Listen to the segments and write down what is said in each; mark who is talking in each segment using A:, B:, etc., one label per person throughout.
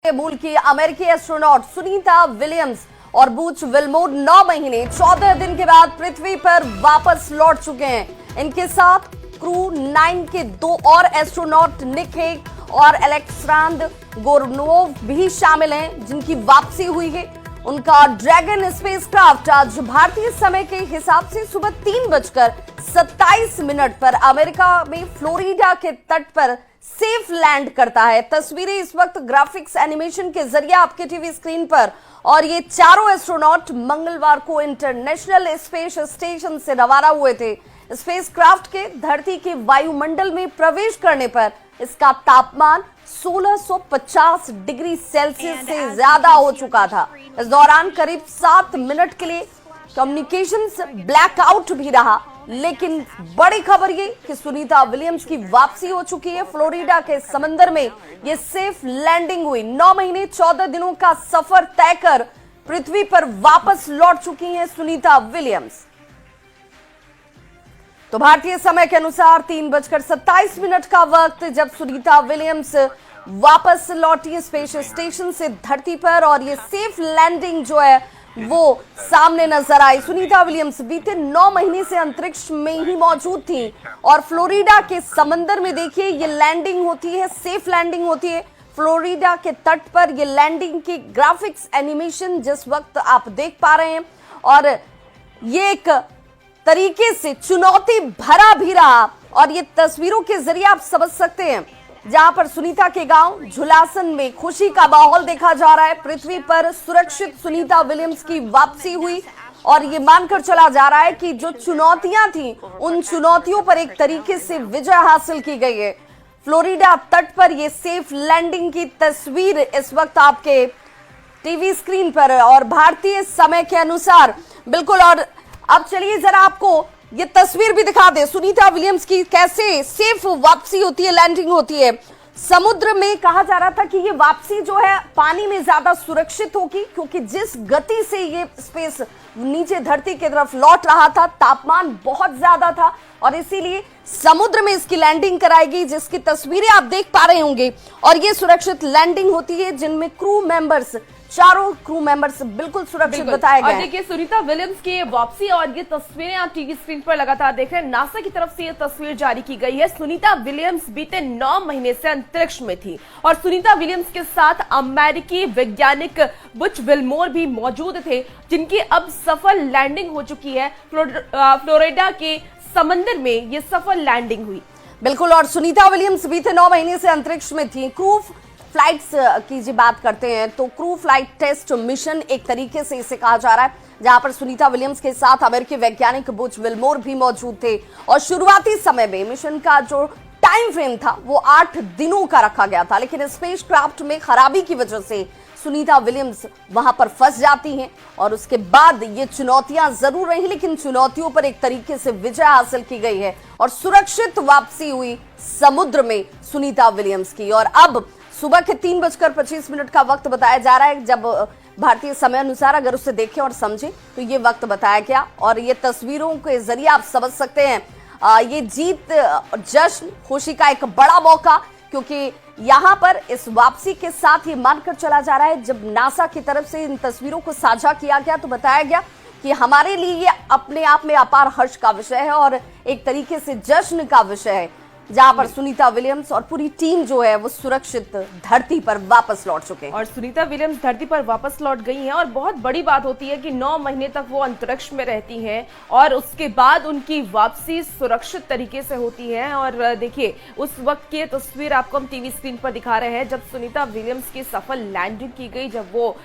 A: मूल की अमेरिकी एस्ट्रोनॉट सुनीता विलियम्स और बूच विल्मोर 9 महीने 14 दिन के बाद पृथ्वी पर वापस लौट चुके हैं। इनके साथ क्रू 9 के 2 और एस्ट्रोनॉट निक हेग और अलेक्सांद्र गोरनोव भी शामिल हैं, जिनकी वापसी हुई है। उनका ड्रैगन स्पेसक्राफ्ट आज भारतीय समय के हिसाब से सुबह 3:27 पर अमेरिका में फ्लोरिडा के तट पर सेफ लैंड करता है। तस्वीरें इस वक्त ग्राफिक्स एनिमेशन के जरिए आपके टीवी स्क्रीन पर। और ये चारों एस्ट्रोनॉट मंगलवार को इंटरनेशनल स्पेस स्टेशन से रवाना हुए थे। स्पेसक्राफ्ट के धरती के वायुमंडल में प्रवेश करने पर इसका तापमान 1650 डिग्री सेल्सियस से ज्यादा हो चुका था। इस दौरान करीब 7 मिनट के लिए कम्युनिकेशंस ब्लैकआउट भी रहा, लेकिन बड़ी खबर ये कि सुनीता विलियम्स की वापसी हो चुकी है। फ्लोरिडा के समंदर में ये सेफ लैंडिंग हुई। 9 महीने 14 दिनों का सफर तय कर पृथ्वी पर वापस लौट चुकी हैं सुनीता विलियम्स। तो भारतीय समय के अनुसार 3:27 का वक्त जब सुनीता विलियम्स वापस लौटी स्पेस स्टेशन से धरती पर, और ये सेफ लैंडिंग जो है वो सामने नजर आई। सुनीता विलियम्स बीते 9 महीने से अंतरिक्ष में ही मौजूद थी और फ्लोरिडा के समंदर में देखिए ये लैंडिंग होती है, सेफ लैंडिंग होती है। फ्लोरिडा के तट पर ये लैंडिंग की ग्राफिक्स एनिमेशन जिस वक्त आप देख पा रहे हैं, और ये एक तरीके से चुनौती भरा भी रहा। और ये तस्वीरों के जरिए आप समझ सकते हैं, जहां पर सुनीता के गांव झुलासन में खुशी का माहौल देखा जा रहा है। पृथ्वी पर सुरक्षित सुनीता विलियम्स की वापसी हुई और ये मानकर चला जा रहा है कि जो चुनौतियां थी उन चुनौतियों पर एक तरीके से विजय हासिल की गई है। फ्लोरिडा तट पर ये सेफ लैंडिंग की तस्वीर इस वक्त आपके टीवी स्क्रीन पर है और भारतीय समय के अनुसार बिल्कुल। और अब चलिए जरा आपको ये तस्वीर भी दिखा दे सुनीता विलियम्स की, कैसे सेफ वापसी होती है, लैंडिंग होती है। समुद्र में कहा जा रहा था कि ये वापसी जो है पानी में ज्यादा सुरक्षित होगी, क्योंकि जिस गति से ये स्पेस नीचे धरती की तरफ लौट रहा था, तापमान बहुत ज्यादा था और इसीलिए समुद्र में इसकी लैंडिंग कराएगी, जिसकी तस्वीरें आप देख पा रहे होंगे। और ये सुरक्षित लैंडिंग होती है जिनमें क्रू मेंबर्स, चारों क्रू मेंबर्स बिल्कुल सुरक्षित बताए गए।
B: और देखिए सुनीता विलियम्स की वापसी और ये तस्वीरें आप टीवी स्क्रीन पर लगातार देख रहे हैं। नासा की तरफ से ये तस्वीर जारी की गई है। सुनीता विलियम्स बीते 9 महीने से अंतरिक्ष में थी और सुनीता विलियम्स के साथ अमेरिकी वैज्ञानिक बुच विल्मोर भी मौजूद थे, जिनकी अब सफल लैंडिंग हो चुकी है। फ्लोरिडा के समंदर में ये सफल लैंडिंग हुई।
A: बिल्कुल। और सुनीता विलियम्स बीते 9 महीने से अंतरिक्ष में थी। क्रू फ्लाइट्स की जी बात करते हैं तो क्रू फ्लाइट टेस्ट मिशन एक तरीके से इसे कहा जा रहा है, जहां पर सुनीता विलियम्स के साथ अमेरिकी वैज्ञानिक बुच विल्मोर भी मौजूद थे। और शुरुआती समय में मिशन का जो टाइम फ्रेम था वो 8 दिनों का रखा गया था, लेकिन स्पेसक्राफ्ट में खराबी की वजह से सुनीता विलियम्स वहां पर फंस जाती हैं। और उसके बाद ये चुनौतियां जरूर रही, लेकिन चुनौतियों पर एक तरीके से विजय हासिल की गई है और सुरक्षित वापसी हुई समुद्र में सुनीता विलियम्स की। और अब सुबह के 3:25 का वक्त बताया जा रहा है, जब भारतीय समय अनुसार अगर उसे देखें और समझें तो ये वक्त बताया गया। और ये तस्वीरों के जरिए आप समझ सकते हैं ये जीत, जश्न, खुशी का एक बड़ा मौका, क्योंकि यहाँ पर इस वापसी के साथ ये मानकर चला जा रहा है, जब नासा की तरफ से इन तस्वीरों को साझा किया गया तो बताया गया कि हमारे लिए ये अपने आप में अपार हर्ष का विषय है और एक तरीके से जश्न का विषय है, जहां पर सुनीता विलियम्स और पूरी टीम जो है वो सुरक्षित धरती पर वापस लौट चुके हैं।
B: और सुनीता विलियम्स धरती पर वापस लौट गई हैं और बहुत बड़ी बात होती है कि 9 महीने तक वो अंतरिक्ष में रहती हैं और उसके बाद उनकी वापसी सुरक्षित तरीके से होती है। और देखिए उस वक्त की तस्वीर आपको हम टीवी स्क्रीन पर दिखा रहे हैं, जब सुनीता विलियम्स की सफल लैंडिंग की गई, जब वो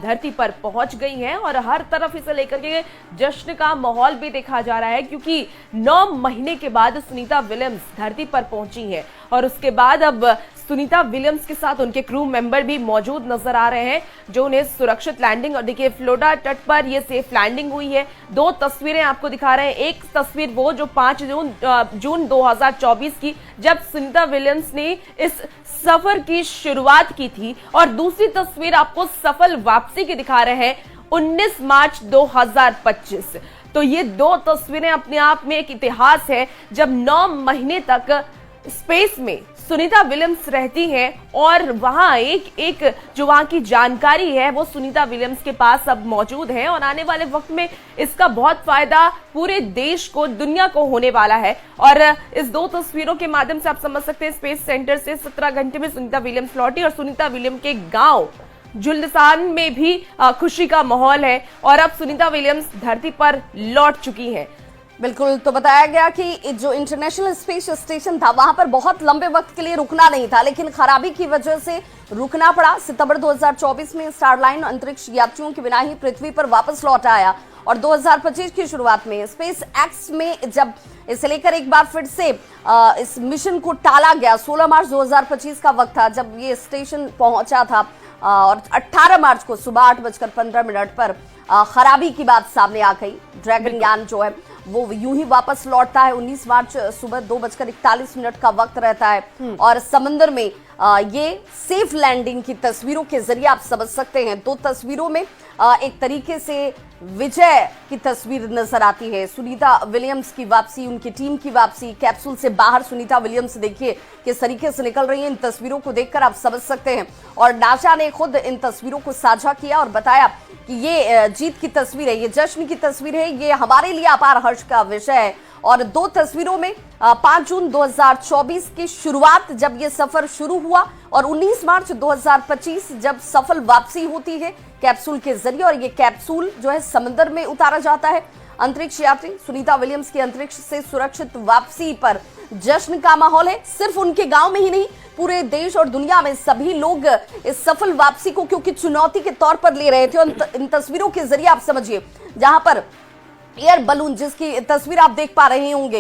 B: धरती पर पहुंच गई हैं। और हर तरफ इसे लेकर के जश्न का माहौल भी देखा जा रहा है, क्योंकि 9 महीने के बाद सुनीता विलियम्स धरती पर पहुंची है। और उसके बाद अब सुनीता विलियम्स के साथ उनके क्रू मेंबर भी मौजूद नजर आ रहे हैं, जो उन्हें सुरक्षित लैंडिंग। और देखिए फ्लोरिडा तट पर ये सेफ लैंडिंग हुई है। 2 तस्वीरें आपको दिखा रहे हैं। एक तस्वीर वो जो 5 जून 2024 की, जब सुनीता विलियम्स ने इस सफर की शुरुआत की थी, और दूसरी तस्वीर आपको सफल वापसी की दिखा रहे हैं 19 मार्च 2025। तो ये 2 तस्वीरें अपने आप में एक इतिहास है, जब 9 महीने तक स्पेस में सुनीता विलियम्स रहती हैं और वहां एक जो वहां की जानकारी है वो सुनीता विलियम्स के पास अब मौजूद है और आने वाले वक्त में इसका बहुत फायदा पूरे देश को, दुनिया को होने वाला है। और इस दो तस्वीरों के माध्यम से आप समझ सकते हैं स्पेस सेंटर से 17 घंटे में सुनीता विलियम्स लौटी और सुनीता विलियम्स के गांव जुलसान में भी खुशी का माहौल है और अब सुनीता विलियम्स धरती पर लौट चुकी हैं।
A: बिल्कुल, तो बताया गया कि जो इंटरनेशनल स्पेस स्टेशन था वहां पर बहुत लंबे वक्त के लिए रुकना नहीं था, लेकिन खराबी की वजह से रुकना पड़ा। सितंबर 2024 में स्टारलाइन अंतरिक्ष यात्रियों के बिना ही पृथ्वी पर वापस लौट आया और 2025 की शुरुआत में स्पेस एक्स में जब इसे लेकर एक बार फिर से इस मिशन को टाला गया। 16 मार्च 2025 का वक्त था जब ये स्टेशन पहुंचा था और 18 मार्च को सुबह 8:15 पर खराबी की बात सामने आ गई। ड्रैगन यान जो है वो यूं ही वापस लौटता है। 19 मार्च सुबह 2:41 का वक्त रहता है और समंदर में ये सेफ लैंडिंग की तस्वीरों के जरिए आप समझ सकते हैं। दो तस्वीरों में एक तरीके से विजय की तस्वीर नजर आती है। सुनीता विलियम्स की वापसी, उनकी टीम की वापसी, कैप्सूल से बाहर सुनीता विलियम्स देखिए किस तरीके से निकल रही है। इन तस्वीरों को देखकर आप समझ सकते हैं और नासा ने खुद इन तस्वीरों को साझा किया और बताया कि ये जीत की तस्वीर है, ये जश्न की तस्वीर है, ये हमारे लिए अपार हर्ष का विषय है। और दो तस्वीरों में 5 जून 2024 की शुरुआत जब ये सफर शुरू हुआ और 19 मार्च 2025 जब सफल वापसी होती है कैप्सूल के जरिए और ये कैप्सूल जो है समंदर में उतारा जाता है। अंतरिक्ष यात्री सुनीता विलियम्स की अंतरिक्ष से सुरक्षित वापसी पर जश्न का माहौल है। सिर्फ उनके गांव में ही नहीं, पूरे देश और दुनिया में सभी लोग इस सफल वापसी को क्योंकि चुनौती के तौर पर ले रहे थे। और इन तस्वीरों के जरिए आप समझिए जहां पर एयर बलून जिसकी तस्वीर आप देख पा रहे होंगे,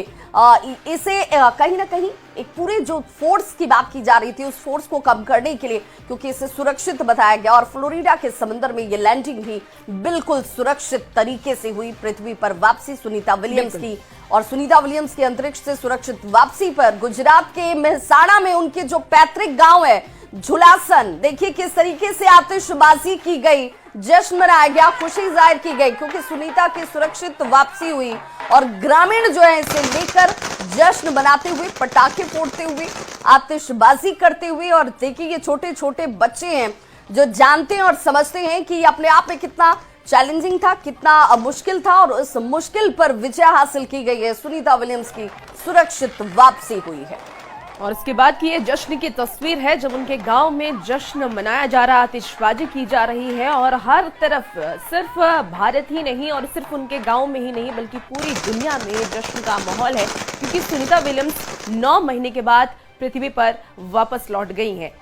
A: इसे कहीं ना कहीं एक पूरे जो फोर्स की बात की जा रही थी उस फोर्स को कम करने के लिए क्योंकि इसे सुरक्षित बताया गया और फ्लोरिडा के समंदर में ये लैंडिंग भी बिल्कुल सुरक्षित तरीके से हुई। पृथ्वी पर वापसी सुनीता विलियम्स की और सुनीता विलियम्स की अंतरिक्ष से सुरक्षित वापसी पर गुजरात के मेहसाणा में उनके जो पैतृक गांव है झुलासन, देखिए किस तरीके से आतिशबाजी की गई, जश्न मनाया गया, खुशी जाहिर की गई क्योंकि सुनीता की सुरक्षित वापसी हुई और ग्रामीण जो है इसे लेकर जश्न मनाते हुए, पटाखे फोड़ते हुए, आतिशबाजी करते हुए। और देखिए ये छोटे छोटे बच्चे हैं जो जानते हैं और समझते हैं कि ये अपने आप में कितना चैलेंजिंग था, कितना मुश्किल था और उस मुश्किल पर विजय हासिल की गई है। सुनीता विलियम्स की सुरक्षित वापसी हुई है
B: और इसके बाद की ये जश्न की तस्वीर है जब उनके गांव में जश्न मनाया जा रहा, आतिशबाजी की जा रही है और हर तरफ सिर्फ भारत ही नहीं और सिर्फ उनके गांव में ही नहीं बल्कि पूरी दुनिया में जश्न का माहौल है क्योंकि सुनीता विलियम्स 9 महीने के बाद पृथ्वी पर वापस लौट गई हैं।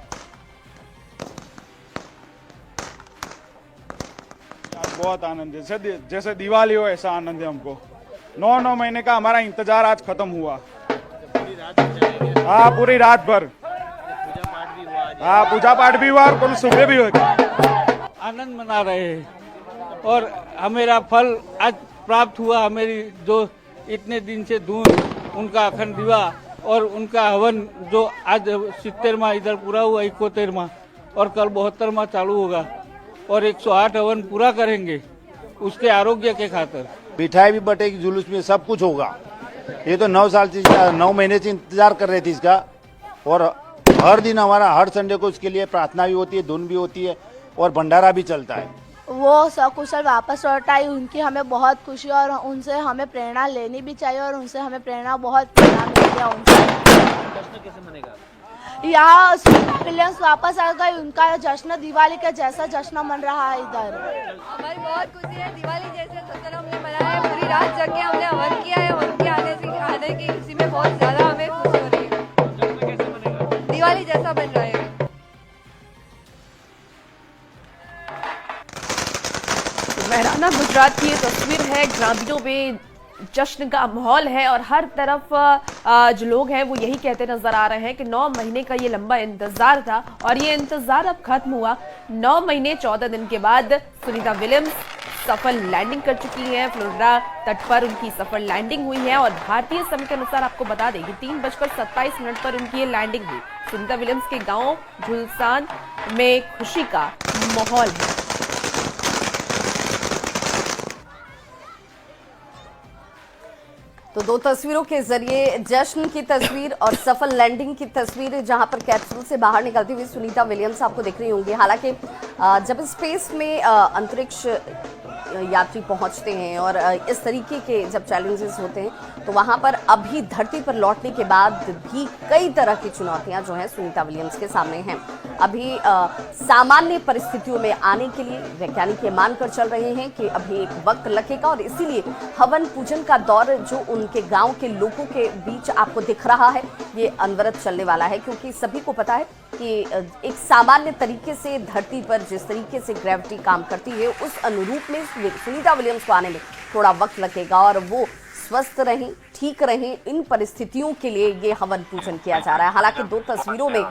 C: बहुत आनंद है, जैसे दिवाली हो ऐसा आनंद है हमको। 9 महीने का हमारा इंतजार आज खत्म हुआ। हाँ, पूरी रात भर पूजा पाठ भी हुआ और कल सुबह भी हुआ।
D: आनंद मना रहे हैं और हमेरा फल आज प्राप्त हुआ। हमेरी जो इतने दिन से धून, उनका अखंड दिवा और उनका हवन जो आज 70वां इधर पूरा हुआ, 71वां और कल 72वां चालू होगा और 108 हवन पूरा करेंगे उसके आरोग्य के खातिर।
E: मिठाई भी बटेगी, जुलूस में सब कुछ होगा। ये तो 9 महीने से इंतजार कर रहे थे इसका और हर दिन हमारा हर संडे को इसके लिए प्रार्थना भी होती है, धुन भी होती है और भंडारा भी चलता है।
F: वो सकुशल वापस लौट आई, उनकी हमें बहुत खुशी और उनसे हमें प्रेरणा लेनी भी चाहिए और उनसे हमें प्रेरणा मिलती है उनसे। यहाँ विलियम्स वापस आ गई, उनका जश्न दिवाली का जैसा जश्न मन रहा है इधर।
G: हमारी बहुत खुशी है, दिवाली जैसे जश्न हमने मनाया है, पूरी रात जग के हमने हवन किया है। उनके आने की खुशी में बहुत ज्यादा हमें खुशी हो रही है। दिवाली जैसा बन रहा है।
B: मेहराना गुजरात की ये तस्वीर है, ग्रामीणों में जश्न का माहौल है और हर तरफ जो लोग हैं वो यही कहते नजर आ रहे हैं कि 9 महीने का ये लंबा इंतजार था और ये इंतजार अब खत्म हुआ। 9 महीने 14 दिन के बाद सुनीता विलियम्स सफल लैंडिंग कर चुकी हैं। फ्लोरिडा तट पर उनकी सफल लैंडिंग हुई है और भारतीय समय के अनुसार आपको बता दें कि 3:27 पर उनकी ये लैंडिंग हुई। सुनीता विलियम्स के गांव झुलसान में खुशी का माहौल है।
A: तो दो तस्वीरों के जरिए जश्न की तस्वीर और सफल लैंडिंग की तस्वीर, जहां पर कैप्सूल से बाहर निकलती हुई सुनीता विलियम्स आपको दिख रही होंगी। हालांकि जब स्पेस में अंतरिक्ष यात्री पहुंचते हैं और इस तरीके के जब चैलेंजेस होते हैं तो वहां पर अभी धरती पर लौटने के बाद भी कई तरह की चुनौतियां जो हैं सुनीता विलियम्स के सामने हैं। अभी सामान्य परिस्थितियों में आने के लिए वैज्ञानिक ये मानकर चल रहे हैं कि अभी एक वक्त लगेगा और इसीलिए हवन पूजन का दौर जो उनके गांव के लोगों के बीच आपको दिख रहा है ये अनवरत चलने वाला है, क्योंकि सभी को पता है कि एक सामान्य तरीके से धरती पर जिस तरीके से ग्रेविटी काम करती है उस अनुरूप में सुनीता विलियम्स को आने में थोड़ा वक्त लगेगा और वो स्वस्थ रहें, ठीक रहें, इन परिस्थितियों के लिए ये हवन पूजन किया जा रहा है। हालांकि दो तस्वीरों में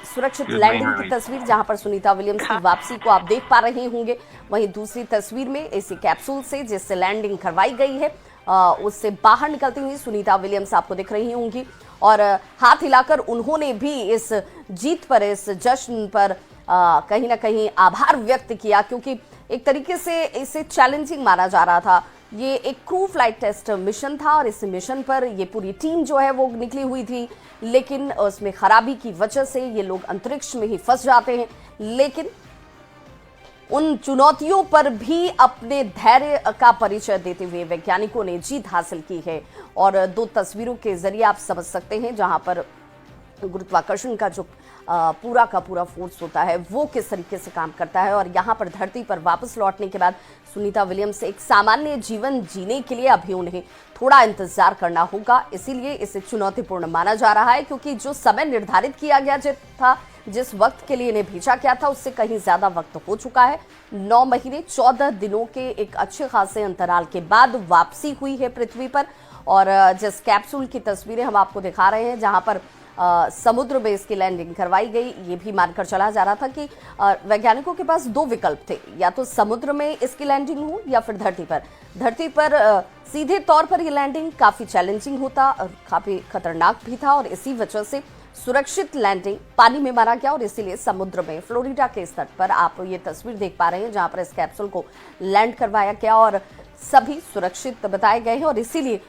A: सुरक्षित लैंडिंग की तस्वीर जहां पर सुनीता विलियम्स की वापसी को आप देख पा रहे होंगे, वहीं दूसरी तस्वीर में इसी कैप्सूल से जिससे लैंडिंग करवाई गई है उससे बाहर निकलती हुई सुनीता विलियम्स आपको दिख रही होंगी और हाथ हिलाकर उन्होंने भी इस जीत पर, इस जश्न पर कहीं ना कहीं आभार व्यक्त किया, क्योंकि एक तरीके से इसे चैलेंजिंग माना जा रहा था। ये एक क्रू फ्लाइट टेस्ट मिशन था और इस मिशन पर ये पूरी टीम जो है वो निकली हुई थी, लेकिन उसमें खराबी की वजह से ये लोग अंतरिक्ष में ही फंस जाते हैं। लेकिन उन चुनौतियों पर भी अपने धैर्य का परिचय देते हुए वैज्ञानिकों ने जीत हासिल की है और दो तस्वीरों के जरिए आप समझ सकते हैं जहां पर गुरुत्वाकर्षण का जो पूरा का पूरा फोर्स होता है वो किस तरीके से काम करता है। और यहाँ पर धरती पर वापस लौटने के बाद सुनीता विलियम्स एक सामान्य जीवन जीने के लिए अभी उन्हें थोड़ा इंतजार करना होगा, इसीलिए इसे चुनौतीपूर्ण माना जा रहा है, क्योंकि जो समय निर्धारित किया गया था, जिस वक्त के लिए इन्हें भेजा गया था उससे कहीं ज्यादा वक्त हो चुका है। 9 महीने 14 दिनों के एक अच्छे खासे अंतराल के बाद वापसी हुई है पृथ्वी पर और जिस कैप्सूल की तस्वीरें हम आपको दिखा रहे हैं जहां पर समुद्र में इसकी लैंडिंग करवाई गई, ये भी मानकर चला जा रहा था कि वैज्ञानिकों के पास दो विकल्प थे, या तो समुद्र में इसकी लैंडिंग हो या फिर धरती पर। धरती पर सीधे तौर पर ये लैंडिंग काफी चैलेंजिंग होता और काफी खतरनाक भी था और इसी वजह से सुरक्षित लैंडिंग पानी में मारा गया और इसीलिए समुद्र में फ्लोरिडा के इस तट पर आप ये तस्वीर देख पा रहे हैं जहां पर इस कैप्सूल को लैंड करवाया गया और सभी सुरक्षित बताए गए हैं। और इसीलिए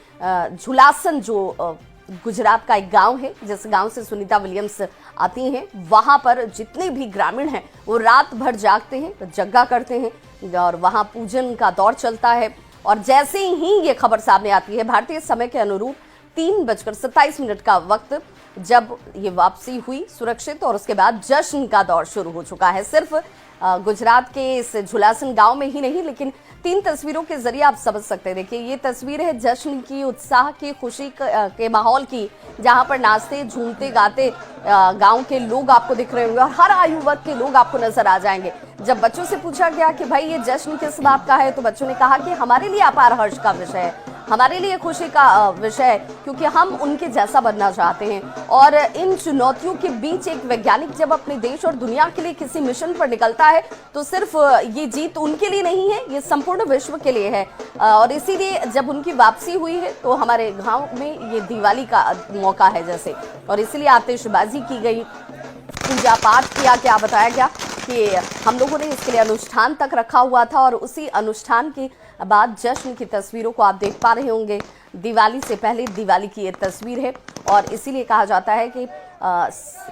A: झुलासन जो गुजरात का एक गांव है जिस गांव से सुनीता विलियम्स आती हैं, वहां पर जितने भी ग्रामीण हैं वो रात भर जागते हैं, जग्गा करते हैं और वहां पूजन का दौर चलता है। और जैसे ही ये खबर सामने आती है भारतीय समय के अनुरूप 3:27 का वक्त जब ये वापसी हुई सुरक्षित और उसके बाद जश्न का दौर शुरू हो चुका है। सिर्फ गुजरात के इस झुलासन गांव में ही नहीं, लेकिन 3 तस्वीरों के जरिए आप समझ सकते हैं। देखिए ये तस्वीर है जश्न की, उत्साह की, खुशी के माहौल की, जहां पर नाचते झूमते गाते गांव के लोग आपको दिख रहे होंगे और हर आयु वर्ग के लोग आपको नजर आ जाएंगे। जब बच्चों से पूछा गया कि भाई ये जश्न किस बात का है तो बच्चों ने कहा कि हमारे लिए अपार हर्ष का विषय है, हमारे लिए खुशी का विषय है, क्योंकि हम उनके जैसा बनना चाहते हैं। और इन चुनौतियों के बीच एक वैज्ञानिक जब अपने देश और दुनिया के लिए किसी मिशन पर निकलता है तो सिर्फ ये जीत उनके लिए नहीं है, ये संपूर्ण विश्व के लिए है। और इसीलिए जब उनकी वापसी हुई है तो हमारे गांव में ये दिवाली का मौका है जैसे, और इसीलिए आतिशबाजी की गई, पूजा पाठ किया गया, बताया गया कि हम लोगों ने इसके लिए अनुष्ठान तक रखा हुआ था और उसी अनुष्ठान के बाद जश्न की तस्वीरों को आप देख पा रहे होंगे। दिवाली से पहले दिवाली की ये तस्वीर है और इसीलिए कहा जाता है कि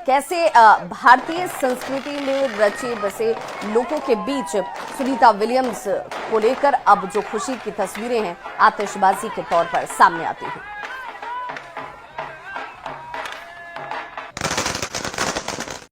A: कैसे भारतीय संस्कृति में रचे बसे लोगों के बीच सुनीता विलियम्स को लेकर अब जो खुशी की तस्वीरें हैं आतिशबाजी के तौर पर सामने आती हैं।